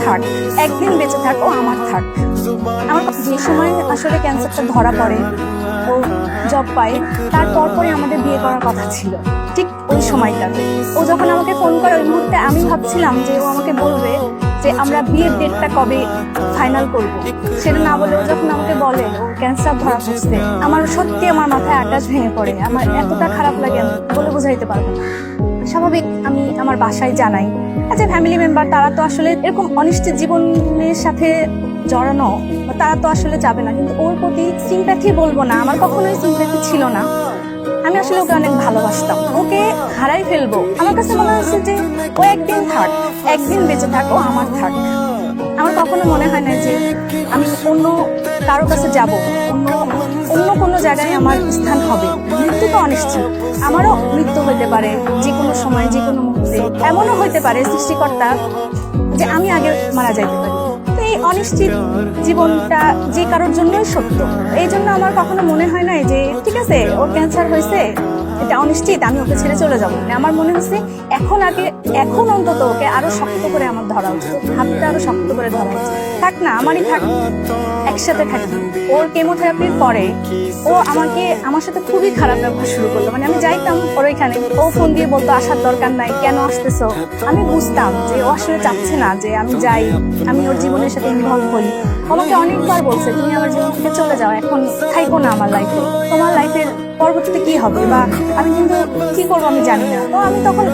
থাক, একদিন বেঁচে থাক, ও আমার থাক। আমার যে সময় আসলে ক্যান্সারটা ধরা পড়ে, ও জব পায়, তারপর পরে আমাদের বিয়ে করার কথা ছিল। ঠিক ওই সময়টাতে ও যখন আমাকে ফোন করে, ওই মুহূর্তে আমি ভাবছিলাম যে ও আমাকে বলবে যে আমরা বিয়ের ডেটটা কবে ফাইনাল করব। সেটা না বলে ও যখন আমাকে বলে ও ক্যান্সার ধরা পড়ছে, আমার সত্যি আমার মাথায় আকাশ ভেঙে পড়ে। আমার এতটা খারাপ লাগে, আমি বলে বোঝাইতে পারবো না। স্বাভাবিক আমি আমার বাসায় জানাই, আচ্ছা ফ্যামিলি মেম্বার তারা তো আসলে এরকম অনিশ্চিত জীবনের সাথে জড়ানো, তারা তো আসলে যাবে না। কিন্তু ওর প্রতি সিম্প্যাথি বলবো না, আমার কখনোই সিম্প্যাথি ছিল না। আমি আসলে ওকে অনেক ভালোবাসতাম। ওকে হারাই ফেলবো, আমার কাছে মনে হচ্ছে যে ও একদিন থাক, একদিন বেঁচে থাক, ও আমার থাক। আমার কখনো মনে হয় না যে আমি অন্য কারো কাছে যাব, অন্য কোনো জায়গায় আমার স্থান হবে। মৃত্যু তো অনিশ্চিত, আমারও মৃত্যু হইতে পারে যে কোনো সময়, যে কোনো মুহূর্তে। এমনও হইতে পারে সৃষ্টিকর্তা যে আমি আগে মারা যাইতে পারি। তো এই অনিশ্চিত জীবনটা যে কারোর জন্যই সত্য। এই জন্য আমার কখনো মনে হয় না যে ঠিক আছে ওর ক্যান্সার হয়েছে, এটা অনিশ্চিত, আমি ওকে ছেড়ে চলে যাবো। আমার মনে হচ্ছে এখন অন্তত ওকে আরো শক্ত করে আমার ধরা উচিত, হাতটা আরো শক্ত করে ধরা উচিত। থাক না, আমারই থাক, একসাথে থাকি। ওর কেমোথেরাপির পরে ও আমার সাথে খুবই খারাপ ব্যবহার শুরু করলো। মানে আমি যাইতাম ওর ওইখানে, ও ফোন দিয়ে বলতো আসার দরকার নাই, কেন আসতেছো। আমি বুঝতাম যে ও আসলে চাচ্ছে না যে আমি যাই, আমি ওর জীবনের সাথে ইনভলভ হই। আমাকে অনেকবার বলছে তুমি আমার জীবন থেকে চলে যাও, এখন থাইকো না আমার লাইফে, তোমার লাইফের পরবর্তীতে কি হবে বা আমি কিন্তু কি করবো আমি জানি না। তো আমি তখন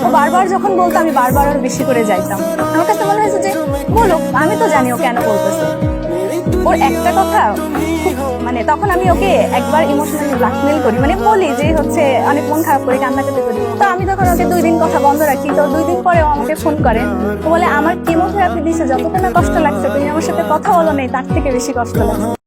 ও বারবার যখন বলতো আমি বারবার আরো বেশি করে যাইতাম। আমার কাছে মনে হয়েছে যে বলুক, আমি তো জানি ও কেন বলতেছে। ওর একটা কথা মানে তখন আমি ওকে একবার ইমোশনালি ব্ল্যাকমেল করি, মানে বলি যে হচ্ছে অনেক মন খারাপ করে কান্নাকাটি করি। তো আমি তখন ওকে 2 দিন কথা বন্ধ রাখি। তো 2 দিন পরে ও আমাকে ফোন করে, ও বলে আমার কেমোথেরাপি দিছে, যতটা না কষ্ট লাগছে তুমি আমার সাথে কথা বলো নাই তার থেকে বেশি কষ্ট লাগছে।